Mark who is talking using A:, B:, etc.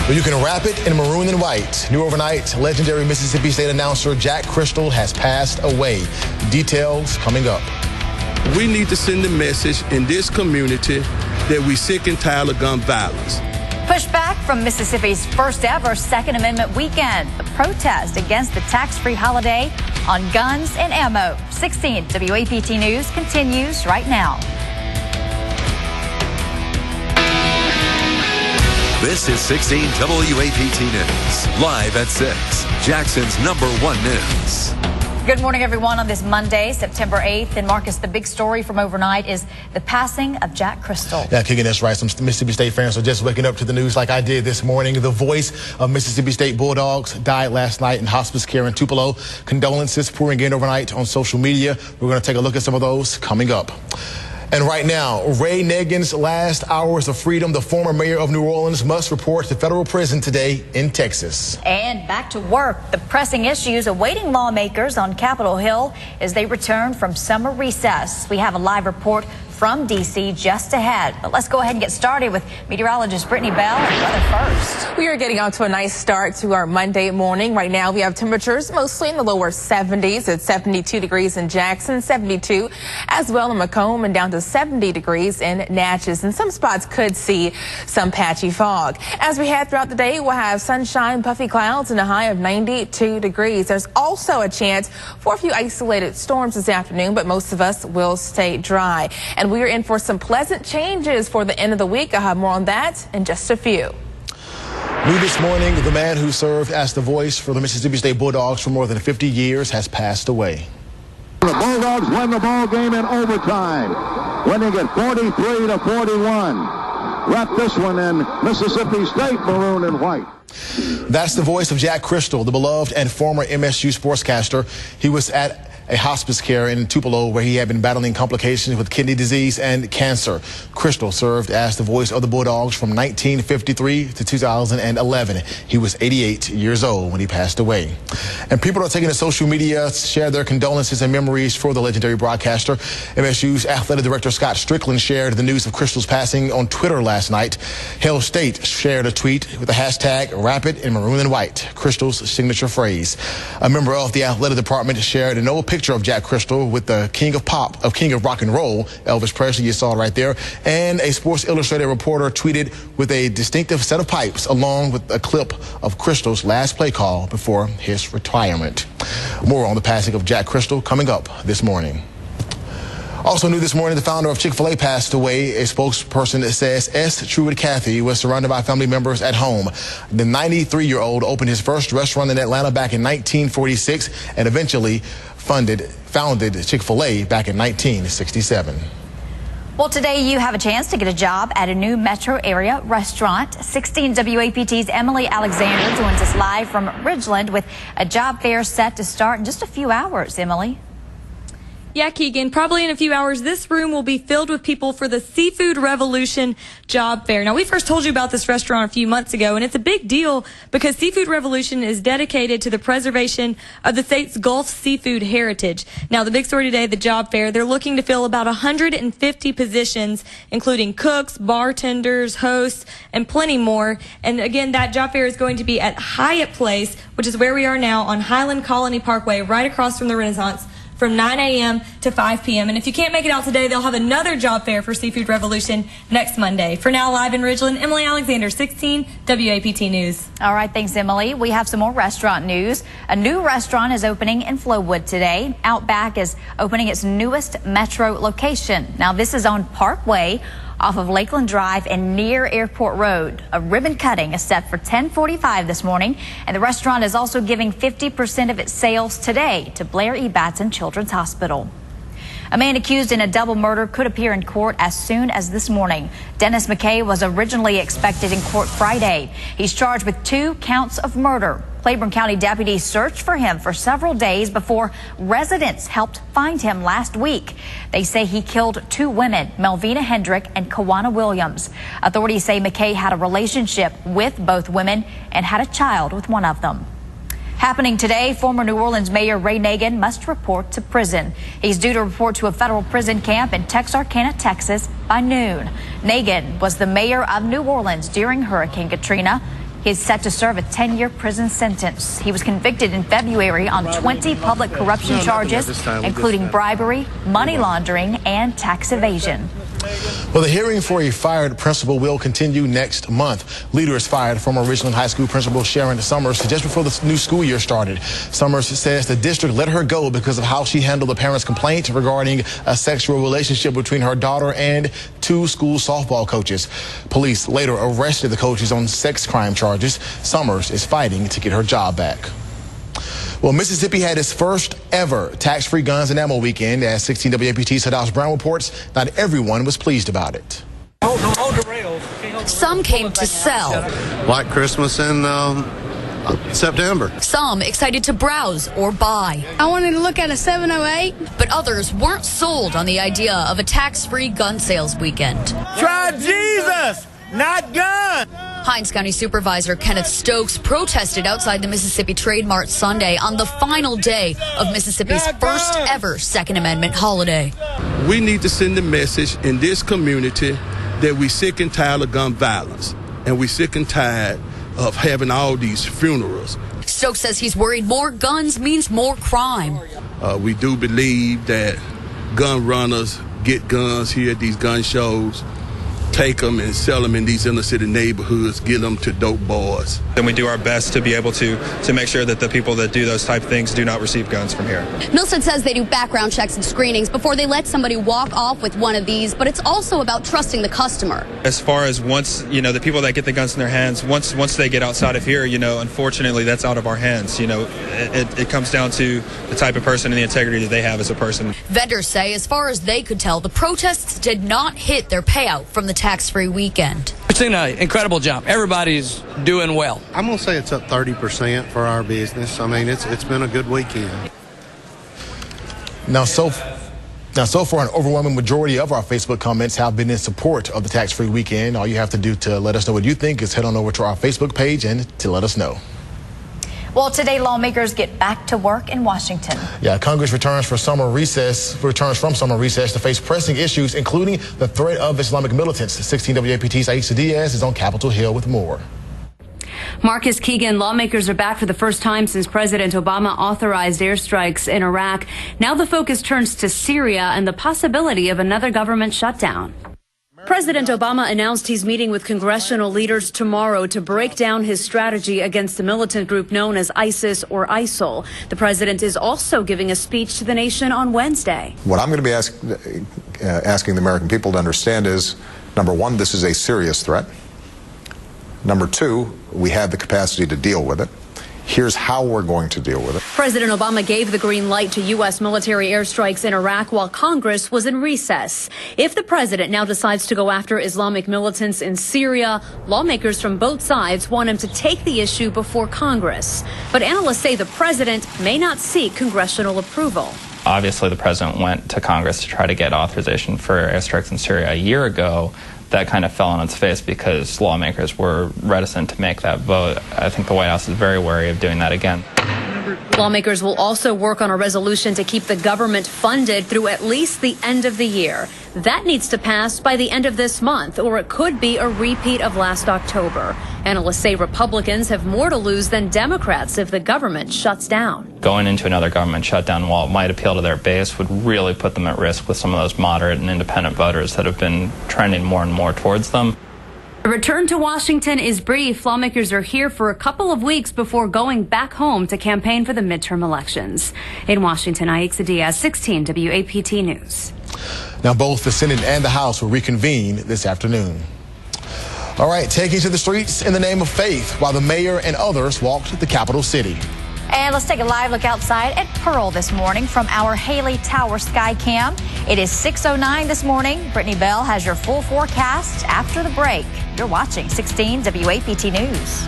A: Well, you can wrap it in maroon and white. New overnight, legendary Mississippi State announcer Jack Crystal has passed away. Details coming up.
B: We need to send a message in this community that we sick and tired of gun violence.
C: Pushback from Mississippi's first ever Second Amendment weekend. The protest against the tax-free holiday on guns and ammo. 16 WAPT News continues right now.
D: This is 16 WAPT News, live at 6, Jackson's #1 news.
C: Good morning, everyone, on this Monday, September 8th. And Marcus, the big story from overnight is the passing of Jack Crystal.
A: Yeah, kicking us right. Some Mississippi State fans are just waking up to the news like I did this morning. The voice of Mississippi State Bulldogs died last night in hospice care in Tupelo. Condolences pouring in overnight on social media. We're going to take a look at some of those coming up. And right now, Ray Nagin's last hours of freedom. The former mayor of New Orleans must report to federal prison today in Texas.
C: And back to work. The pressing issues awaiting lawmakers on Capitol Hill as they return from summer recess. We have a live report from D.C. just ahead. But let's go ahead and get started with meteorologist Brittany Bell and weather first.
E: We are getting off to a nice start to our Monday morning. Right now we have temperatures mostly in the lower 70s. It's 72 degrees in Jackson, 72 as well in Macomb, and down to 70 degrees in Natchez. And some spots could see some patchy fog. As we head throughout the day, we'll have sunshine, puffy clouds, and a high of 92 degrees. There's also a chance for a few isolated storms this afternoon, but most of us will stay dry. And we are in for some pleasant changes for the end of the week. I'll have more on that in just a few.
A: New this morning, the man who served as the voice for the Mississippi State Bulldogs for more than 50 years has passed away.
F: The Bulldogs win the ball game in overtime, winning it 43-41. Wrap this one in Mississippi State maroon and white.
A: That's the voice of Jack Crystal, the beloved and former MSU sportscaster. He was at a hospice care in Tupelo where he had been battling complications with kidney disease and cancer. Crystal served as the voice of the Bulldogs from 1953 to 2011. He was 88 years old when he passed away. And people are taking to social media to share their condolences and memories for the legendary broadcaster. MSU's athletic director Scott Strickland shared the news of Crystal's passing on Twitter last night. Hail State shared a tweet with the hashtag "Wrap it in maroon and white," Crystal's signature phrase. A member of the athletic department shared an old picture of Jack Crystal with the king of rock and roll, Elvis Presley, you saw right there, and a Sports Illustrated reporter tweeted with a distinctive set of pipes along with a clip of Crystal's last play call before his retirement. More on the passing of Jack Crystal coming up this morning. Also new this morning, the founder of Chick-fil-A passed away. A spokesperson says S. Truett Cathy was surrounded by family members at home. The 93-year-old opened his first restaurant in Atlanta back in 1946 and eventually founded Chick-fil-A back in 1967.
C: Well, today you have a chance to get a job at a new metro area restaurant. 16 WAPT's Emily Alexander joins us live from Ridgeland with a job fair set to start in just a few hours. Emily?
G: Yeah, Keegan, probably in a few hours, this room will be filled with people for the Seafood Revolution Job Fair. Now, we first told you about this restaurant a few months ago, and it's a big deal because Seafood Revolution is dedicated to the preservation of the state's Gulf seafood heritage. Now, the big story today, the job fair, they're looking to fill about 150 positions, including cooks, bartenders, hosts, and plenty more. And again, that job fair is going to be at Hyatt Place, which is where we are now on Highland Colony Parkway, right across from the Renaissance, from 9 a.m. to 5 p.m. And if you can't make it out today, they'll have another job fair for Seafood Revolution next Monday. For now, live in Ridgeland, Emily Alexander, 16 WAPT News.
C: All right, thanks, Emily. We have some more restaurant news. A new restaurant is opening in Flowood today. Outback is opening its newest metro location. Now, this is on Parkway, off of Lakeland Drive and near Airport Road. A ribbon cutting is set for 10:45 this morning, and the restaurant is also giving 50% of its sales today to Blair E. Batson Children's Hospital. A man accused in a double murder could appear in court as soon as this morning. Dennis McKay was originally expected in court Friday. He's charged with 2 counts of murder. Claiborne County deputies searched for him for several days before residents helped find him last week. They say he killed 2 women, Melvina Hendrick and Kawana Williams. Authorities say McKay had a relationship with both women and had a child with one of them. Happening today, former New Orleans Mayor Ray Nagin must report to prison. He's due to report to a federal prison camp in Texarkana, Texas by noon. Nagin was the mayor of New Orleans during Hurricane Katrina. He's set to serve a 10-year prison sentence. He was convicted in February on 20 public corruption charges, including bribery, money laundering, and tax evasion.
A: Well, the hearing for a fired principal will continue next month. Leaders fired former Ridgeland High School principal Sharon Summers just before the new school year started. Summers says the district let her go because of how she handled the parents' complaint regarding a sexual relationship between her daughter and 2 school softball coaches. Police later arrested the coaches on sex crime charges. Summers is fighting to get her job back. Well, Mississippi had its first ever tax-free guns and ammo weekend. As 16 WAPT's Hadash Brown reports, not everyone was pleased about it.
H: Some came to sell.
I: Like Christmas in September.
H: Some excited to browse or buy.
J: I wanted to look at a 708.
H: But others weren't sold on the idea of a tax-free gun sales weekend.
K: Try Jesus, not gun.
H: Hinds County Supervisor Kenneth Stokes protested outside the Mississippi Trade Mart Sunday on the final day of Mississippi's first ever Second Amendment holiday.
B: We need to send a message in this community that we sick and tired of gun violence, and we sick and tired of having all these funerals.
H: Stokes says he's worried more guns means more crime.
B: We do believe that gun runners get guns here at these gun shows, take them and sell them in these inner city neighborhoods, get them to dope boys.
L: Then we do our best to be able to make sure that the people that do those type of things do not receive guns from here.
M: Milstead says they do background checks and screenings before they let somebody walk off with one of these, but it's also about trusting the customer.
L: As far as once, the people that get the guns in their hands, once they get outside of here, unfortunately that's out of our hands. It comes down to the type of person and the integrity that they have as a person.
H: Vendors say as far as they could tell, the protests did not hit their payout from the tax-free weekend.
N: We've seen an incredible job. Everybody's doing well.
I: I'm going to say it's up 30% for our business. I mean, it's been a good weekend.
A: Now, so far, an overwhelming majority of our Facebook comments have been in support of the tax-free weekend. All you have to do to let us know what you think is head on over to our Facebook page and to let us know.
C: Well, today lawmakers get back to work in Washington.
A: Yeah, Congress returns from summer recess to face pressing issues, including the threat of Islamic militants. 16 WAPT's Aisha Diaz is on Capitol Hill with more.
O: Marcus Keegan, lawmakers are back for the first time since President Obama authorized airstrikes in Iraq. Now the focus turns to Syria and the possibility of another government shutdown. President Obama announced he's meeting with congressional leaders tomorrow to break down his strategy against the militant group known as ISIS or ISIL. The president is also giving a speech to the nation on Wednesday.
P: What I'm going to be asking the American people to understand is, number one, this is a serious threat. Number two, we have the capacity to deal with it. Here's how we're going to deal with it.
O: President Obama gave the green light to U.S. military airstrikes in Iraq while Congress was in recess. If the president now decides to go after Islamic militants in Syria, lawmakers from both sides want him to take the issue before Congress. But analysts say the president may not seek congressional approval.
Q: Obviously, the president went to Congress to try to get authorization for airstrikes in Syria a year ago. That kind of fell on its face because lawmakers were reticent to make that vote. I think the White House is very wary of doing that again.
O: Lawmakers will also work on a resolution to keep the government funded through at least the end of the year. That needs to pass by the end of this month, or it could be a repeat of last October. Analysts say Republicans have more to lose than Democrats if the government shuts down.
Q: Going into another government shutdown, while it might appeal to their base, would really put them at risk with some of those moderate and independent voters that have been trending more and more towards them.
O: The return to Washington is brief. Lawmakers are here for a couple of weeks before going back home to campaign for the midterm elections. In Washington, Aisha Diaz, 16 WAPT News.
A: Now, both the Senate and the House will reconvene this afternoon. All right, taking to the streets in the name of faith while the mayor and others walked the capital city.
C: And let's take a live look outside at Pearl this morning from our Haley Tower Sky Cam. It is 6:09 this morning. Brittany Bell has your full forecast after the break. You're watching 16 WAPT News.